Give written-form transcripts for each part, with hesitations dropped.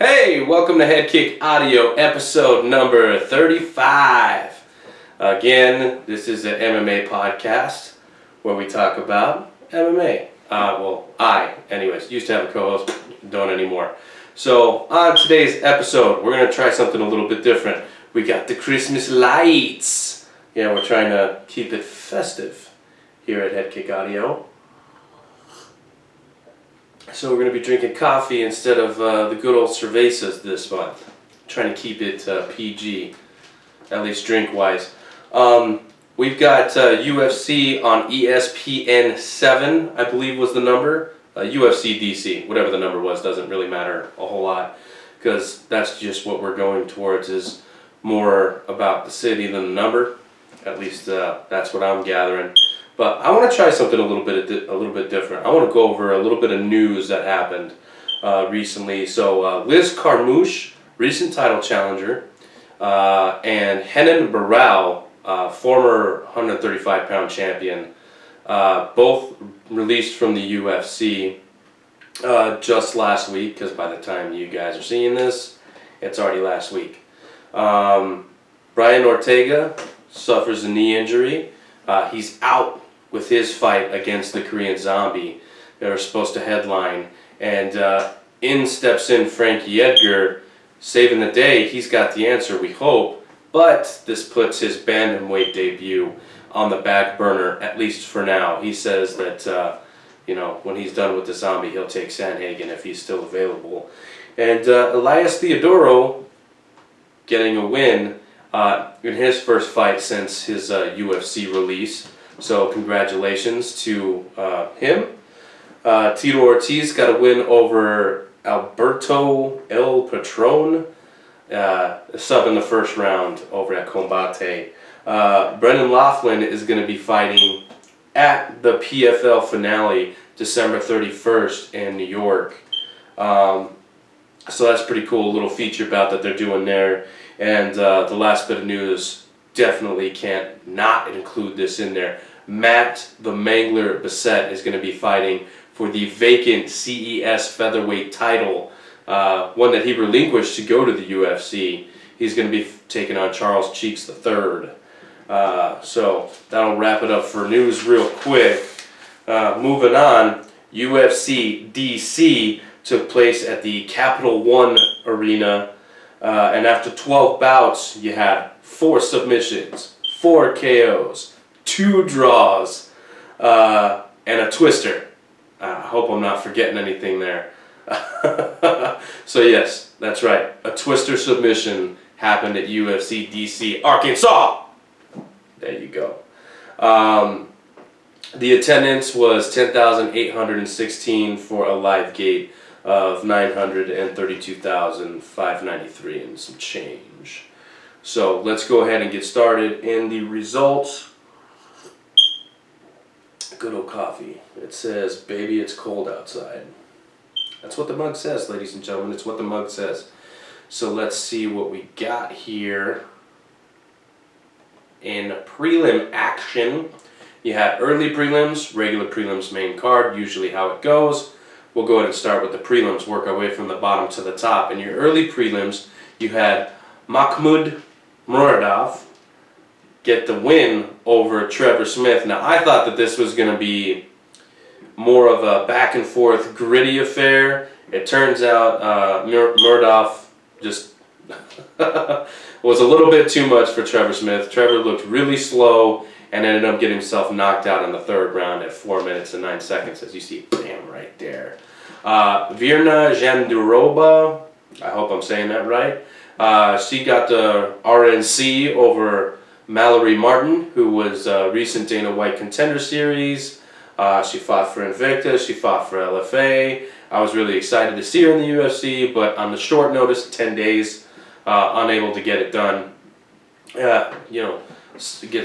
Hey, welcome to HeadKick Audio, episode number 35. Again, this is an MMA podcast where we talk about MMA. I used to have a co-host, don't anymore. So, on today's episode, we're going to try something a little bit different. We got the Christmas lights. Yeah, we're trying to keep it festive here at HeadKick Audio. So we're going to be drinking coffee instead of the good old cervezas this month. Trying to keep it PG, at least drink-wise. We've got UFC on ESPN 7, I believe was the number. UFC DC, whatever the number was, doesn't really matter a whole lot. Because that's just what we're going towards, is more about the city than the number. At least that's what I'm gathering. But I want to try something a little bit different. I want to go over a little bit of news that happened recently. So Liz Carmouche, recent title challenger, and Renan Barão, former 135-pound champion, both released from the UFC just last week. Because by the time you guys are seeing this, it's already last week. Brian Ortega suffers a knee injury. He's out with his fight against the Korean Zombie. They were supposed to headline. And in steps Frankie Edgar, saving the day. He's got the answer, we hope. But this puts his bantamweight debut on the back burner, at least for now. He says that, when he's done with the Zombie, he'll take Sanhagen if he's still available. And Elias Theodorou getting a win in his first fight since his UFC release. So congratulations to him. Tito Ortiz got a win over Alberto El Patron, sub in the first round over at Combate. Brendan Laughlin is going to be fighting at the PFL finale December 31st in New York. So that's pretty cool, a little feature bout that they're doing there. And the last bit of news, definitely can't not include this in there. Matt the Mangler Bissett is going to be fighting for the vacant CES featherweight title, one that he relinquished to go to the UFC. He's going to be taking on Charles Cheeks III. So that'll wrap it up for news real quick. Moving on, UFC DC took place at the Capital One Arena. And after 12 bouts, you had 4 submissions, 4 KOs, 2 draws, and a twister. I hope I'm not forgetting anything there. So yes, that's right. A twister submission happened at UFC DC Arkansas. There you go. The attendance was 10,816 for a live gate of 932,593 and some change. So let's go ahead and get started in the results. Good old coffee. It says, "Baby, it's cold outside." That's what the mug says, ladies and gentlemen. It's what the mug says. So let's see what we got here in prelim action. You had early prelims, regular prelims, main card, usually how it goes. We'll go ahead and start with the prelims, work our way from the bottom to the top. In your early prelims, you had Mahmoud Muradov get the win over Trevor Smith. Now, I thought that this was going to be more of a back-and-forth, gritty affair. It turns out Muradov just was a little bit too much for Trevor Smith. Trevor looked really slow and ended up getting himself knocked out in the third round at 4 minutes and 9 seconds, as you see, bam, right there. Virna Jandiroba, I hope I'm saying that right. She got the RNC over Mallory Martin, who was recent Dana White Contender Series. She fought for Invicta, she fought for LFA. I was really excited to see her in the UFC, but on the short notice, 10 days, unable to get it done. Get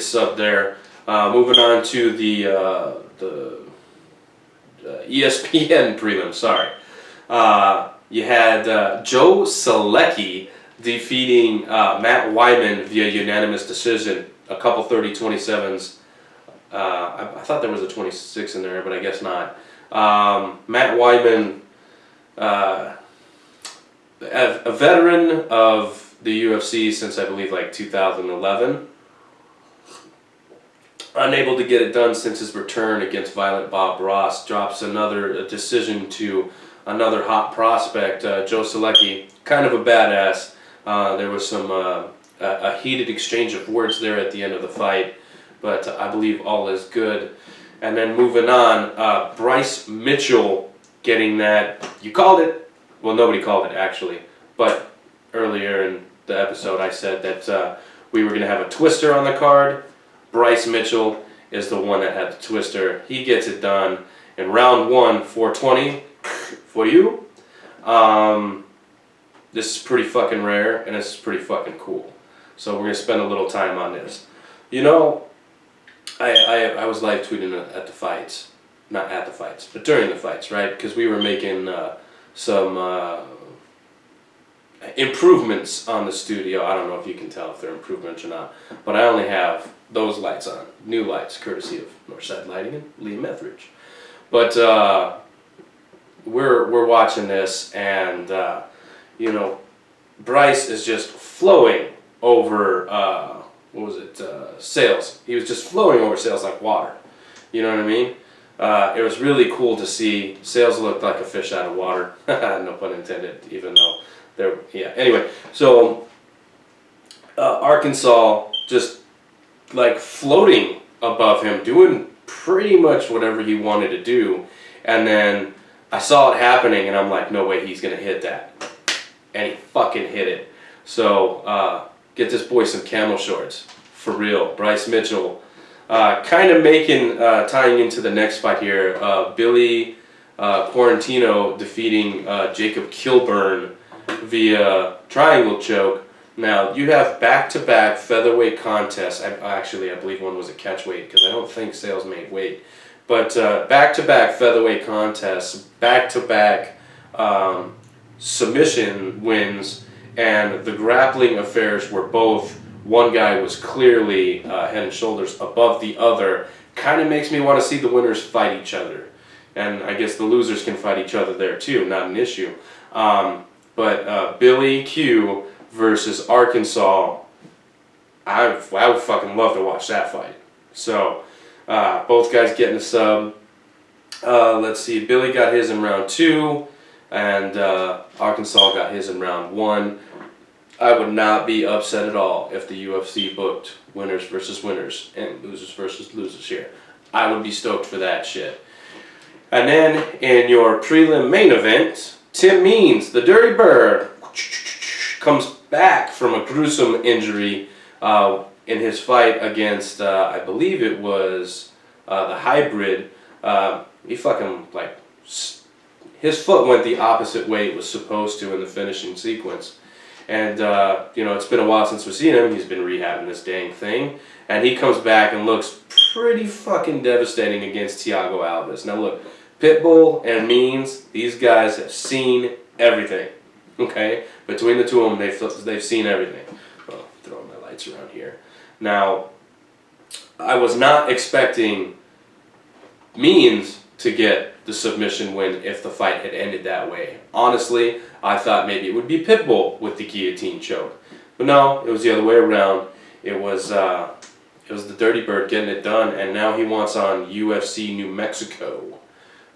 subbed there. Moving on to the ESPN prelim, sorry. You had Joe Selecki defeating Matt Wyman via unanimous decision, a couple 30-27s. I thought there was a 26 in there, but I guess not. Matt Wyman, a veteran of the UFC since I believe like 2011. Unable to get it done since his return against Violent Bob Ross. Drops another decision to another hot prospect, Joe Selecki. Kind of a badass. There was some a heated exchange of words there at the end of the fight, but I believe all is good. And then moving on, Bryce Mitchell getting that. You called it. Well, nobody called it actually, but earlier in the episode I said that we were going to have a twister on the card. Bryce Mitchell is the one that had the twister. He gets it done in round 1, 420 for you. This is pretty fucking rare, and this is pretty fucking cool. So we're going to spend a little time on this. You know, I was live tweeting at the fights. Not at the fights, but during the fights, right? Because we were making some improvements on the studio. I don't know if you can tell if they're improvements or not, but I only have those lights on. New lights, courtesy of Northside Lighting and Liam Etheridge. But we're watching this, and you know, Bryce is just flowing over Sales. He was just flowing over Sales like water. You know what I mean? It was really cool to see. Sales looked like a fish out of water. No pun intended, even though they're, yeah. Anyway, so Arkansas just like floating above him, doing pretty much whatever he wanted to do. And then I saw it happening, and I'm like, no way he's going to hit that. And he fucking hit it. So get this boy some camel shorts. For real. Bryce Mitchell. Kind of making, tying into the next fight here, Billy Quarantino defeating Jacob Kilburn via triangle choke. Now, you have back-to-back featherweight contests. Actually, I believe one was a catchweight because I don't think Sales made weight. But back-to-back featherweight contests, back-to-back submission wins, and the grappling affairs were both, one guy was clearly head and shoulders above the other. Kind of makes me want to see the winners fight each other. And I guess the losers can fight each other there too, not an issue. But Billy Q versus Arkansas, I would fucking love to watch that fight. So, both guys getting a sub. Let's see, Billy got his in round 2, and Arkansas got his in round 1. I would not be upset at all if the UFC booked winners versus winners and losers versus losers here. I would be stoked for that shit. And then in your prelim main event, Tim Means, the Dirty Bird, comes back from a gruesome injury in his fight against, I believe it was the Hybrid. He fucking, like, his foot went the opposite way it was supposed to in the finishing sequence. And, you know, it's been a while since we've seen him. He's been rehabbing this dang thing. And he comes back and looks pretty fucking devastating against Thiago Alves. Now, look, Pitbull and Means, these guys have seen everything. Okay? Between the two of them, they've seen everything. Oh, throwing my lights around here. Now, I was not expecting Means to get the submission win if the fight had ended that way. Honestly, I thought maybe it would be Pitbull with the guillotine choke. But no, it was the other way around. It was the Dirty Bird getting it done, and now he wants on UFC New Mexico.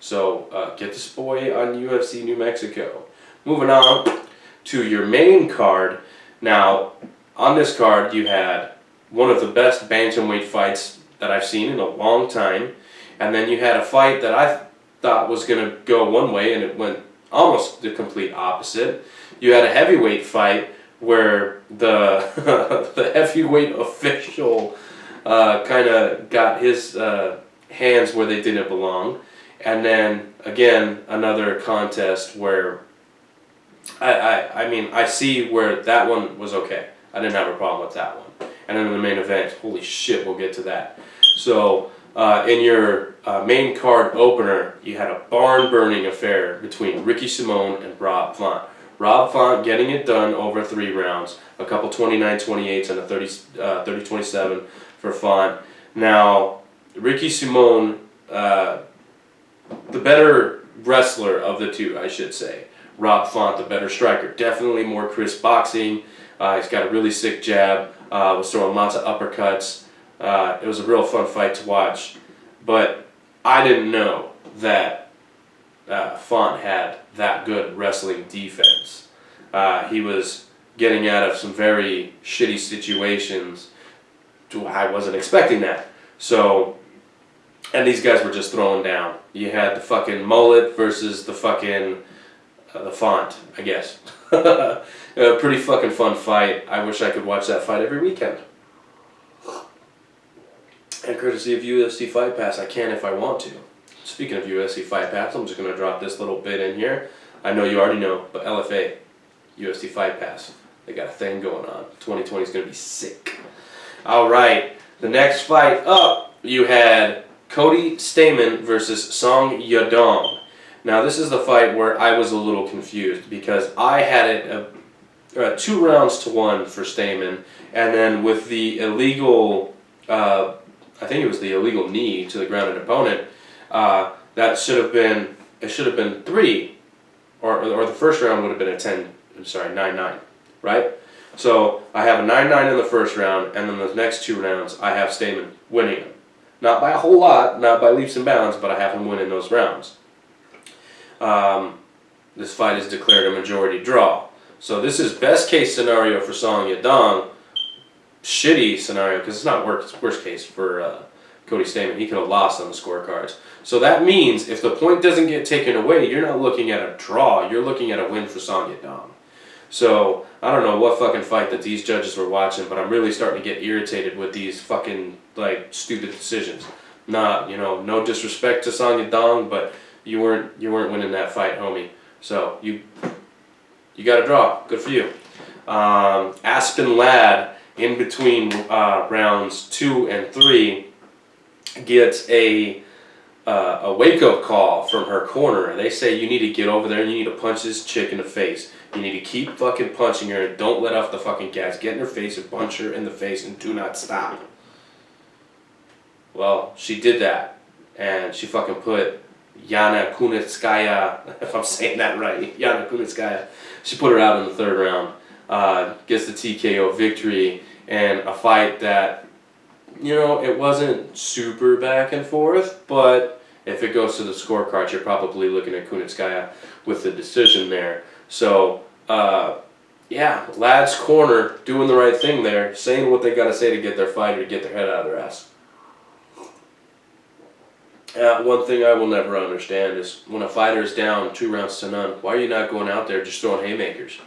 So get this boy on UFC New Mexico. Moving on to your main card. Now, on this card, you had one of the best bantamweight fights that I've seen in a long time. And then you had a fight that I thought was going to go one way, and it went almost the complete opposite. You had a heavyweight fight where the the heavyweight official kind of got his hands where they didn't belong. And then, again, another contest where I mean, I see where that one was okay. I didn't have a problem with that one. And then in the main event, holy shit, we'll get to that. So, in your main card opener, you had a barn-burning affair between Ricky Simon and Rob Font. Rob Font getting it done over 3 rounds, a couple 29-28s and a 30-27 for Font. Now, Ricky Simon, the better wrestler of the two, I should say. Rob Font, the better striker. Definitely more crisp boxing. He's got a really sick jab. Was throwing lots of uppercuts. It was a real fun fight to watch. But I didn't know that Font had that good wrestling defense. He was getting out of some very shitty situations. I wasn't expecting that. So, and these guys were just throwing down. You had the fucking mullet versus the fucking the Font, I guess. A pretty fucking fun fight. I wish I could watch that fight every weekend. And courtesy of UFC Fight Pass, I can if I want to. Speaking of UFC Fight Pass, I'm just going to drop this little bit in here. I know you already know, but LFA, UFC Fight Pass, they got a thing going on. 2020 is going to be sick. All right, the next fight up, you had Cody Stamann versus Song Yadong. Now, this is the fight where I was a little confused because I had it 2 rounds to 1 for Stamann, and then with the illegal, I think it was the illegal knee to the grounded opponent, that should have been, it should have been 3, or the first round would have been a 9-9, right? So I have a 9-9 in the first round, and then the next 2 rounds I have Stamann winning them. Not by a whole lot, not by leaps and bounds, but I have him winning those rounds. This fight is declared a majority draw. So this is best case scenario for Song Yadong. Shitty scenario, because it's not worst case for Cody Stamann. He could have lost on the scorecards. So that means if the point doesn't get taken away, you're not looking at a draw. You're looking at a win for Song Yadong. So I don't know what fucking fight that these judges were watching, but I'm really starting to get irritated with these fucking like stupid decisions. Not, no disrespect to Song Yadong, but you weren't winning that fight, homie. So you got a draw. Good for you. Aspen Ladd in between rounds 2 and 3 gets a wake-up call from her corner. They say you need to get over there and you need to punch this chick in the face. You need to keep fucking punching her and don't let off the fucking gas. Get in her face and punch her in the face and do not stop. Well, she did that. And she fucking put Yana Kunitskaya, if I'm saying that right, Yana Kunitskaya, she put her out in the 3rd round. Gets the TKO victory and a fight that, it wasn't super back and forth, but if it goes to the scorecard, you're probably looking at Kunitskaya with the decision there. So, yeah, Ladd's corner doing the right thing there, saying what they got to say to get their fighter to get their head out of their ass. One thing I will never understand is when a fighter is down 2 rounds to none, why are you not going out there just throwing haymakers?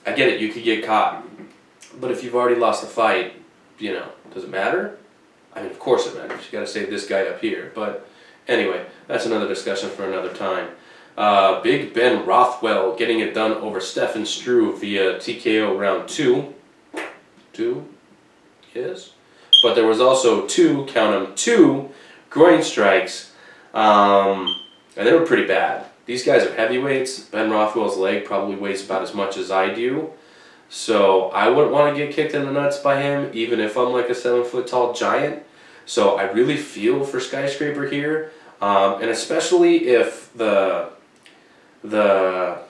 I get it, you could get caught. But if you've already lost the fight, does it matter? I mean, of course it matters. You got to save this guy up here. But anyway, that's another discussion for another time. Big Ben Rothwell getting it done over Stefan Struve via TKO round 2. 2? Yes. But there was also 2, count them, 2 groin strikes. And they were pretty bad. These guys are heavyweights. Ben Rothwell's leg probably weighs about as much as I do. So I wouldn't want to get kicked in the nuts by him, even if I'm like a 7-foot-tall giant. So I really feel for Skyscraper here. And especially if the how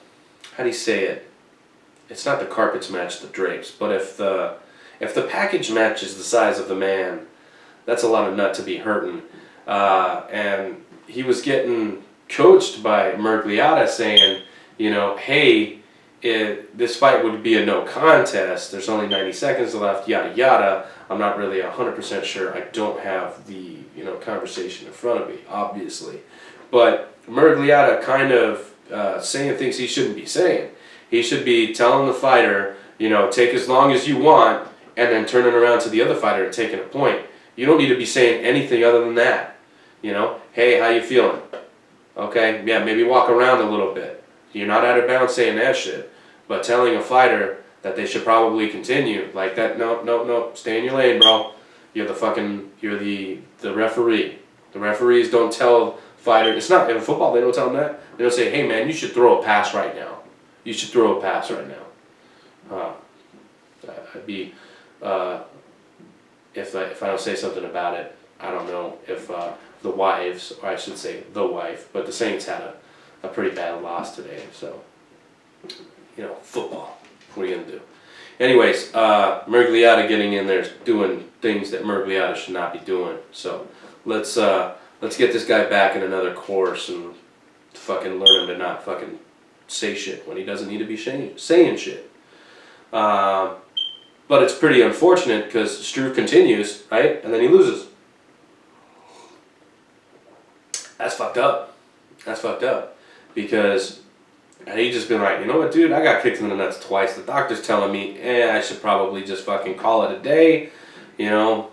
do you say it? It's not the carpets match the drapes, but if the package matches the size of the man, that's a lot of nut to be hurting. And he was getting coached by Mergliata saying, hey, this fight would be a no contest. There's only 90 seconds left, yada yada. I'm not really 100% sure. I don't have the conversation in front of me, obviously. But Mergliata kind of saying things he shouldn't be saying. He should be telling the fighter, take as long as you want, and then turning around to the other fighter and taking a point. You don't need to be saying anything other than that. Hey, how you feeling? Okay, yeah, maybe walk around a little bit. You're not out of bounds saying that shit. But telling a fighter that they should probably continue, like that, no, stay in your lane, bro. You're the referee. The referees don't tell fighter, it's not, in football they don't tell them that. They don't say, hey man, you should throw a pass right now. You should throw a pass right now. I'd be, if I don't say something about it, I don't know if the wives, or I should say the wife, but the Saints had a pretty bad loss today, so you know, football. What are you going to do? Anyways, Mergliata getting in there doing things that Mergliata should not be doing. So let's get this guy back in another course and fucking learn him to not fucking say shit when he doesn't need to be saying shit. But it's pretty unfortunate because Struve continues, right? And then he loses. That's fucked up. That's fucked up. Because he just been like, you know what, dude? I got kicked in the nuts twice. The doctor's telling me, I should probably just fucking call it a day, you know.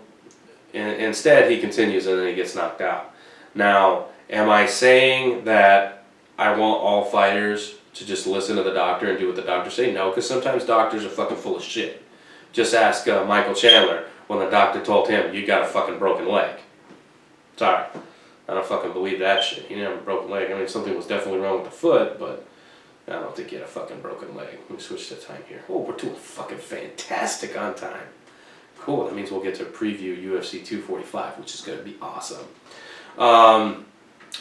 And instead, he continues and then he gets knocked out. Now, am I saying that I want all fighters to just listen to the doctor and do what the doctor say? No, because sometimes doctors are fucking full of shit. Just ask Michael Chandler when the doctor told him, you got a fucking broken leg. Sorry. I don't fucking believe that shit. He didn't have a broken leg. I mean, something was definitely wrong with the foot, but I don't think he had a fucking broken leg. Let me switch the time here. Oh, we're doing fucking fantastic on time. Cool, that means we'll get to preview UFC 245, which is going to be awesome.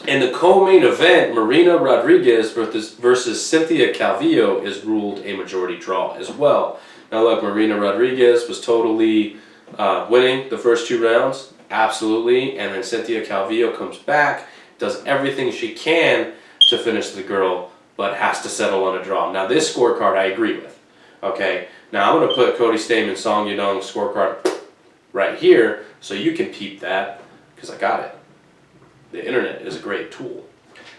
In the co-main event, Marina Rodriguez versus Cynthia Calvillo is ruled a majority draw as well. Now look, Marina Rodriguez was totally winning the first 2 rounds, absolutely, and then Cynthia Calvillo comes back, does everything she can to finish the girl, but has to settle on a draw. Now this scorecard I agree with, okay? Now I'm going to put Cody Staman's Song Yadong scorecard right here so you can peep that, because I got it. The internet is a great tool,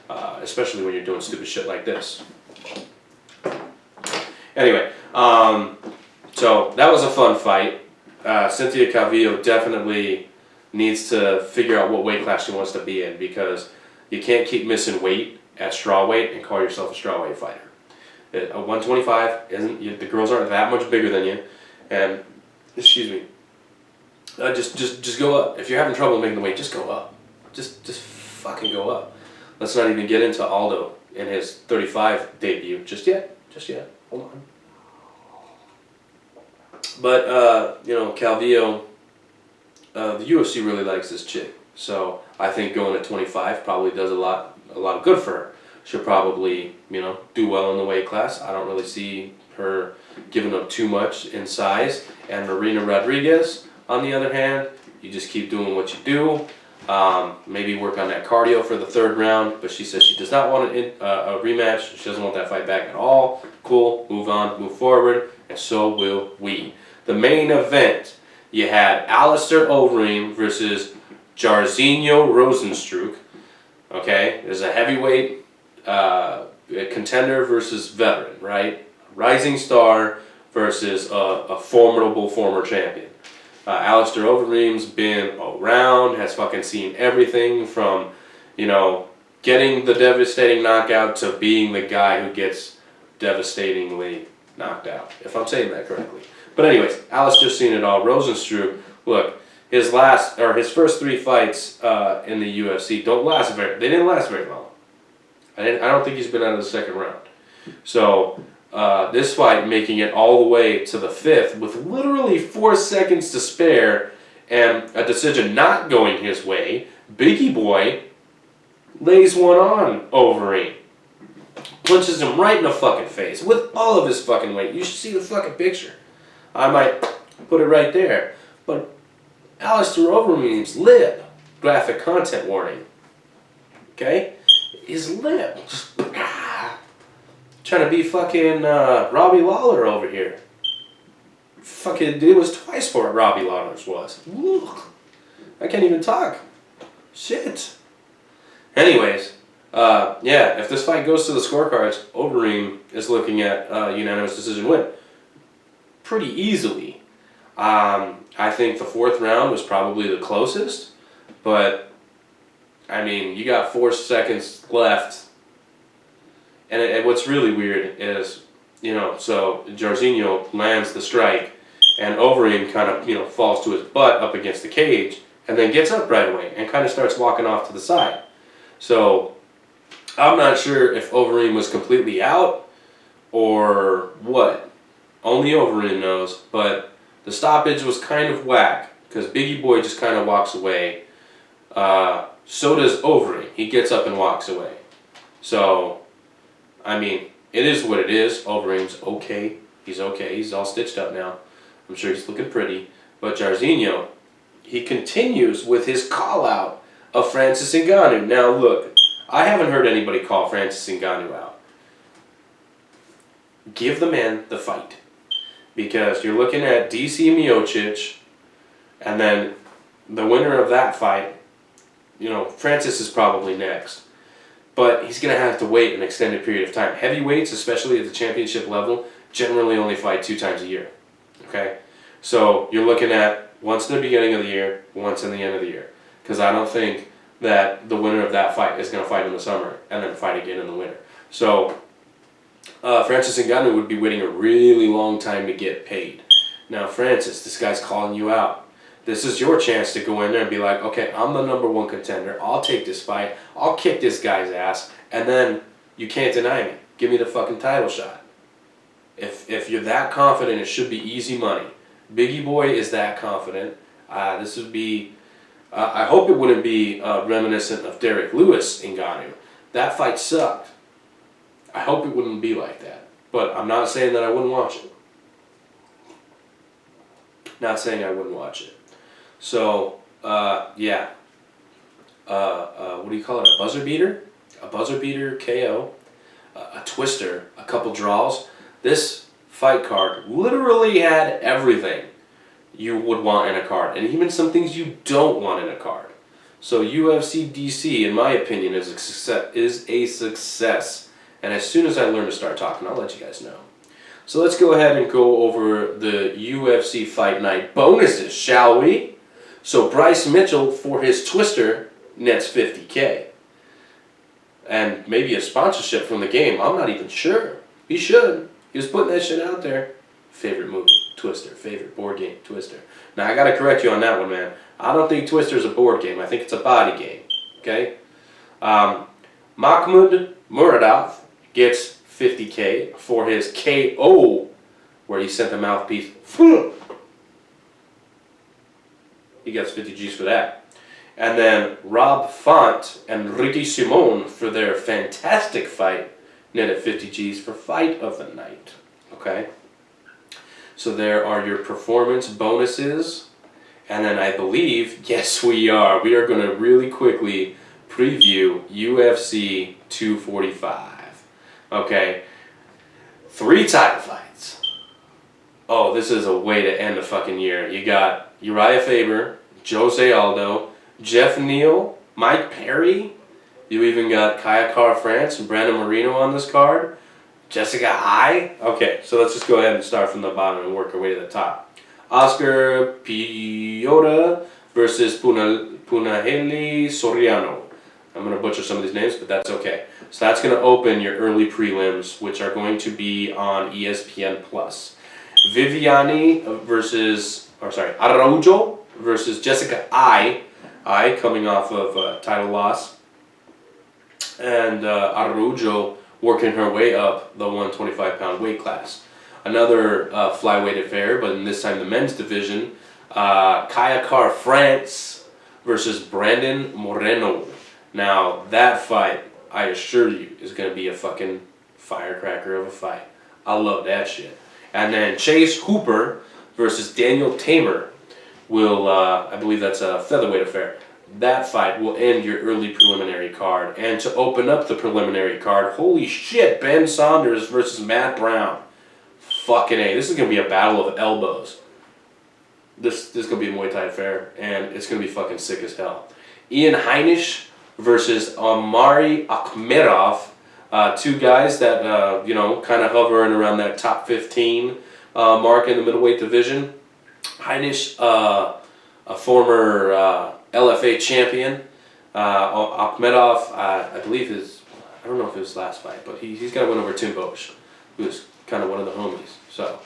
especially when you're doing stupid shit like this. Anyway, so that was a fun fight. Cynthia Calvillo definitely needs to figure out what weight class she wants to be in, because you can't keep missing weight at strawweight and call yourself a strawweight fighter. A 125 isn't. The girls aren't that much bigger than you, and excuse me. Just go up. If you're having trouble making the weight, just go up. Just fucking go up. Let's not even get into Aldo in his 35 debut just yet. Hold on. But you know, Calvillo, the UFC really likes this chick, so I think going at 25 probably does a lot of good for her. She'll probably, you know, do well in the weight class. I don't really see her giving up too much in size. And Marina Rodriguez, on the other hand, you just keep doing what you do. Maybe work on that cardio for the 3rd round, but she says she does not want a rematch. She doesn't want that fight back at all. Cool, move on, move forward, and so will we. The main event, you had Alistair Overeem versus Jairzinho Rozenstruik. Okay, there's a heavyweight contender versus veteran, right? Rising star versus a formidable former champion. Alistair Overeem's been around, has fucking seen everything from, you know, getting the devastating knockout to being the guy who gets devastatingly knocked out, if I'm saying that correctly. But anyways, Alistair's seen it all. Rozenstruik, look, his first 3 fights in the UFC they didn't last very long. I don't think he's been out of the 2nd round. So this fight making it all the way to the 5th with literally 4 seconds to spare and a decision not going his way, Biggie Boy lays one on Overeem. Punches him right in the fucking face with all of his fucking weight. You should see the fucking picture. I might put it right there. But Alistair Overeem's lip, graphic content warning, okay? His lip, just, trying to be fucking Robbie Lawler over here. Fucking, it was twice what Robbie Lawler's was. Ugh. I can't even talk. Shit. Anyways, yeah, if this fight goes to the scorecards, Overeem is looking at unanimous decision win. Pretty easily. I think the 4th round was probably the closest, but I mean, you got 4 seconds left, and what's really weird is, you know, so Jairzinho lands the strike, and Overeem kind of, you know, falls to his butt up against the cage, and then gets up right away and kind of starts walking off to the side. So I'm not sure if Overeem was completely out or what. Only Overeem knows, but the stoppage was kind of whack because Biggie Boy just kind of walks away. So does Overeem. He gets up and walks away. So, I mean, it is what it is. Overeem's okay. He's okay. He's all stitched up now. I'm sure he's looking pretty. But Jairzinho, he continues with his call-out of Francis Ngannou. Now, look, I haven't heard anybody call Francis Ngannou out. Give the man the fight. Because you're looking at DC Miocic, and then the winner of that fight, Francis is probably next. But he's going to have to wait an extended period of time. Heavyweights, especially at the championship level, generally only fight 2 times a year. Okay? So you're looking at once in the beginning of the year, once in the end of the year. Because I don't think that the winner of that fight is going to fight in the summer and then fight again in the winter. So Francis Ngannou would be waiting a really long time to get paid. Now, Francis, this guy's calling you out. This is your chance to go in there and be like, okay, I'm the #1 contender. I'll take this fight. I'll kick this guy's ass. And then you can't deny me. Give me the fucking title shot. If you're that confident, it should be easy money. Biggie Boy is that confident. This would be... I hope it wouldn't be reminiscent of Derek Lewis Ngannou. That fight sucked. I hope it wouldn't be like that. But I'm not saying that I wouldn't watch it. Not saying I wouldn't watch it. So, yeah. What do you call it? A buzzer beater? A buzzer beater KO. A twister. A couple draws. This fight card literally had everything you would want in a card. And even some things you don't want in a card. So UFC DC, in my opinion, is a success. And as soon as I learn to start talking, I'll let you guys know. So let's go ahead and go over the UFC Fight Night bonuses, shall we? So Bryce Mitchell, for his twister, nets $50K. And maybe a sponsorship from the game. I'm not even sure. He should. He was putting that shit out there. Favorite movie, Twister. Favorite board game, Twister. Now, I got to correct you on that one, man. I don't think Twister's a board game. I think it's a body game. Okay? Mahmoud Muradov gets $50K for his KO, where he sent the mouthpiece. He gets 50 G's for that. And then Rob Font and Ricky Simon for their fantastic fight netted 50 G's for fight of the night. Okay? So there are your performance bonuses. And then I believe, yes we are going to really quickly preview UFC 245. Okay, 3 title fights. Oh, this is a way to end the fucking year. You got Uriah Faber, Jose Aldo, Jeff Neal, Mike Perry. You even got Kaya Kara France and Brandon Moreno on this card. Jessica Ai. Okay, so let's just go ahead and start from the bottom and work our way to the top. Oscar Piota versus Punahele Soriano. I'm going to butcher some of these names, but that's okay. So that's going to open your early prelims, which are going to be on ESPN+. Araujo versus Jessica Ai coming off of a title loss. And Araujo working her way up the 125-pound weight class. Another flyweight affair, but in this time the men's division. Kaya Kara France versus Brandon Moreno. Now, that fight, I assure you, is going to be a fucking firecracker of a fight. I love that shit. And then Chase Hooper versus Daniel Tamer will, I believe that's a featherweight affair. That fight will end your early preliminary card. And to open up the preliminary card, holy shit, Ben Saunders versus Matt Brown. Fucking A. This is going to be a battle of elbows. This is going to be a Muay Thai affair, and it's going to be fucking sick as hell. Ian Heinisch versus Omari Akhmedov. 2 guys that, kind of hovering around that top 15 mark in the middleweight division. Heinisch, a former LFA champion. Akhmedov, I believe I don't know if it was his last fight, but he's got to win over Tim Bosch, who's kind of one of the homies. So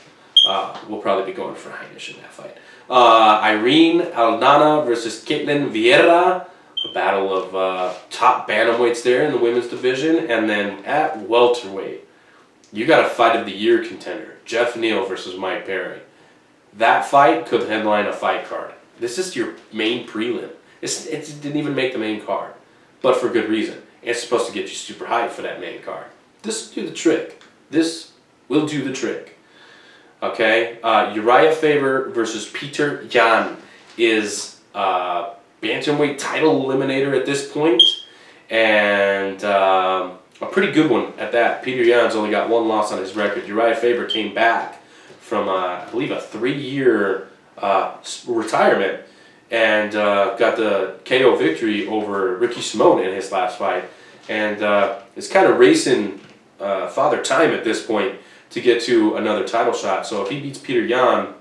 we'll probably be going for Heinisch in that fight. Irene Aldana versus Caitlin Vieira. A battle of top bantamweights there in the women's division. And then at welterweight, you got a fight of the year contender. Jeff Neal versus Mike Perry. That fight could headline a fight card. This is your main prelim. It didn't even make the main card. But for good reason. It's supposed to get you super hyped for that main card. This will do the trick. this will do the trick. Okay, Uriah Faber versus Peter Yan is bantamweight title eliminator at this point, and a pretty good one at that. Peter Yan's only got one loss on his record. Uriah Faber came back from, I believe, a 3-year retirement and got the KO victory over Ricky Simone in his last fight, and is kind of racing Father Time at this point to get to another title shot. So if he beats Peter Yan,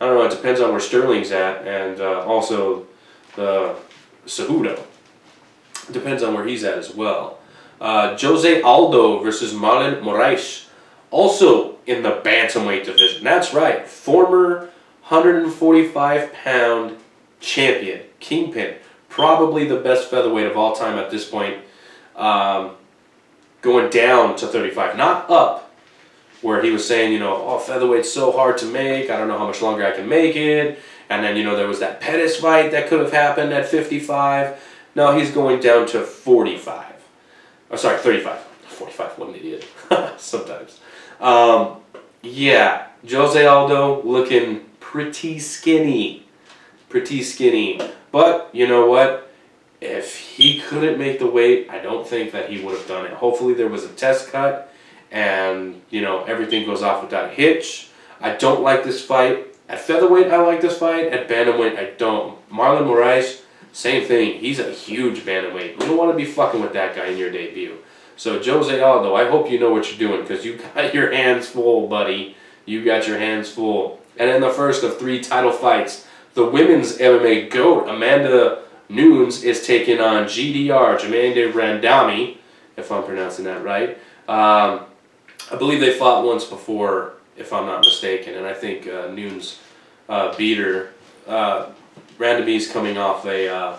I don't know, it depends on where Sterling's at, and also the Cejudo. Depends on where he's at as well. Jose Aldo versus Marlon Moraes, also in the bantamweight division. That's right, former 145-pound champion, Kingpin, probably the best featherweight of all time at this point, going down to 35, not up, where he was saying, you know, oh, featherweight's so hard to make, I don't know how much longer I can make it, and then, you know, there was that Pettis fight that could have happened at 55. No, he's going down to 45. Oh, sorry, 35. 45, what an idiot. Sometimes. Yeah, Jose Aldo looking pretty skinny. Pretty skinny. But, you know what? If he couldn't make the weight, I don't think that he would have done it. Hopefully there was a test cut, and, you know, everything goes off without a hitch. I don't like this fight. At featherweight, I like this fight. At bantamweight, I don't. Marlon Moraes, same thing. He's a huge bantamweight. You don't want to be fucking with that guy in your debut. So, Jose Aldo, I hope you know what you're doing, because you got your hands full, buddy. You got your hands full. And in the first of 3 title fights, the women's MMA GOAT, Amanda Nunes, is taking on GDR, Germaine Randami, if I'm pronouncing that right. I believe they fought once before, if I'm not mistaken, and I think Nunes beat her. Randami's coming off a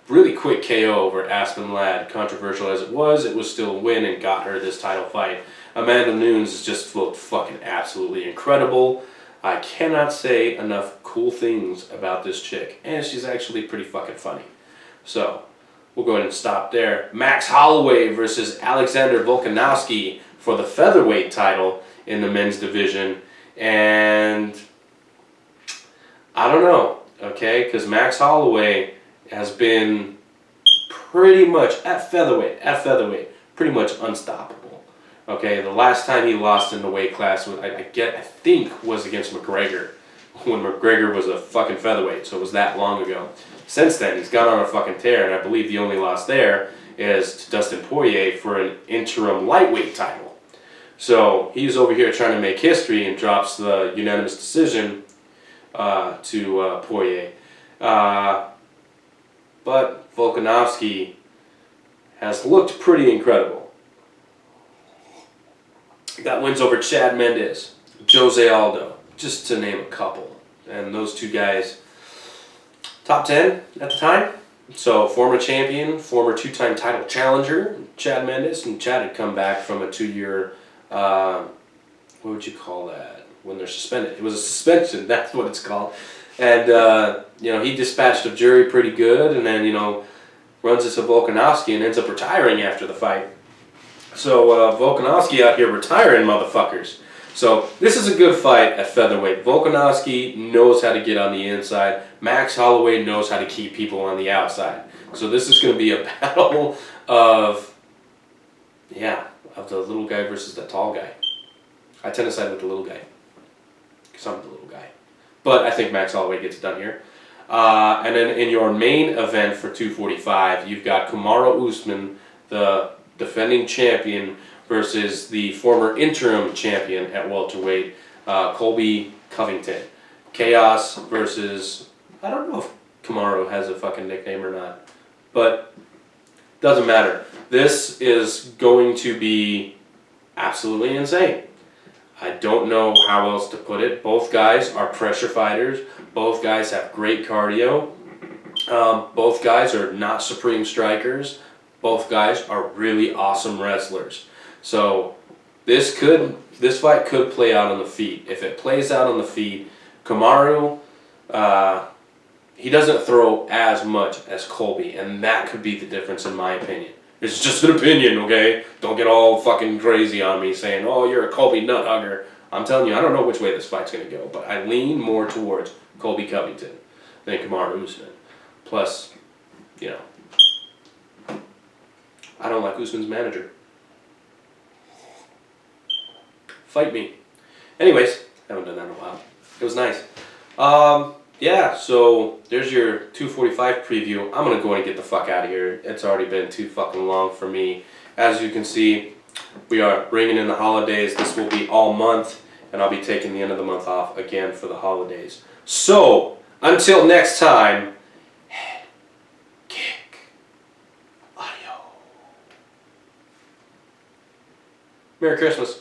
really quick KO over Aspen Ladd. Controversial as it was still a win and got her this title fight. Amanda Nunes has just looked fucking absolutely incredible. I cannot say enough cool things about this chick, and she's actually pretty fucking funny. So, we'll go ahead and stop there. Max Holloway versus Alexander Volkanovski for the featherweight title in the men's division, and I don't know, okay, because Max Holloway has been pretty much at featherweight, pretty much unstoppable. Okay, the last time he lost in the weight class, I think, was against McGregor, when McGregor was a fucking featherweight, so it was that long ago. Since then, he's gone on a fucking tear, and I believe the only loss there is to Dustin Poirier for an interim lightweight title. So he's over here trying to make history and drops the unanimous decision to Poirier. But Volkanovski has looked pretty incredible. He got wins over Chad Mendes, Jose Aldo, just to name a couple. And those 2 guys, top 10 at the time. So former champion, former 2-time title challenger, Chad Mendes, and Chad had come back from a 2-year, what would you call that, when they're suspended? It was a suspension, that's what it's called. And, you know, he dispatched of jury pretty good, and then, you know, runs into Volkanovski and ends up retiring after the fight. So, Volkanovski out here retiring motherfuckers. So, this is a good fight at featherweight. Volkanovski knows how to get on the inside. Max Holloway knows how to keep people on the outside. So, this is going to be a battle of, yeah, of the little guy versus the tall guy. I tend to side with the little guy, because I'm the little guy. But I think Max Holloway gets it done here. And then in your main event for 245, you've got Kamaru Usman, the defending champion, versus the former interim champion at welterweight, Colby Covington. Chaos versus, I don't know if Kamaru has a fucking nickname or not, but doesn't matter. This is going to be absolutely insane. I don't know how else to put it. Both guys are pressure fighters. Both guys have great cardio. Both guys are not supreme strikers. Both guys are really awesome wrestlers. So this fight could play out on the feet. If it plays out on the feet, Kamaru, he doesn't throw as much as Colby, and that could be the difference in my opinion. It's just an opinion, okay? Don't get all fucking crazy on me saying, oh, you're a Colby nut hugger. I'm telling you, I don't know which way this fight's going to go, but I lean more towards Colby Covington than Kamaru Usman. Plus, you know, I don't like Usman's manager. Fight me. Anyways, haven't done that in a while. It was nice. Yeah, so there's your 245 preview. I'm going to go and get the fuck out of here. It's already been too fucking long for me. As you can see, we are bringing in the holidays. This will be all month, and I'll be taking the end of the month off again for the holidays. So, until next time, head kick audio. Merry Christmas.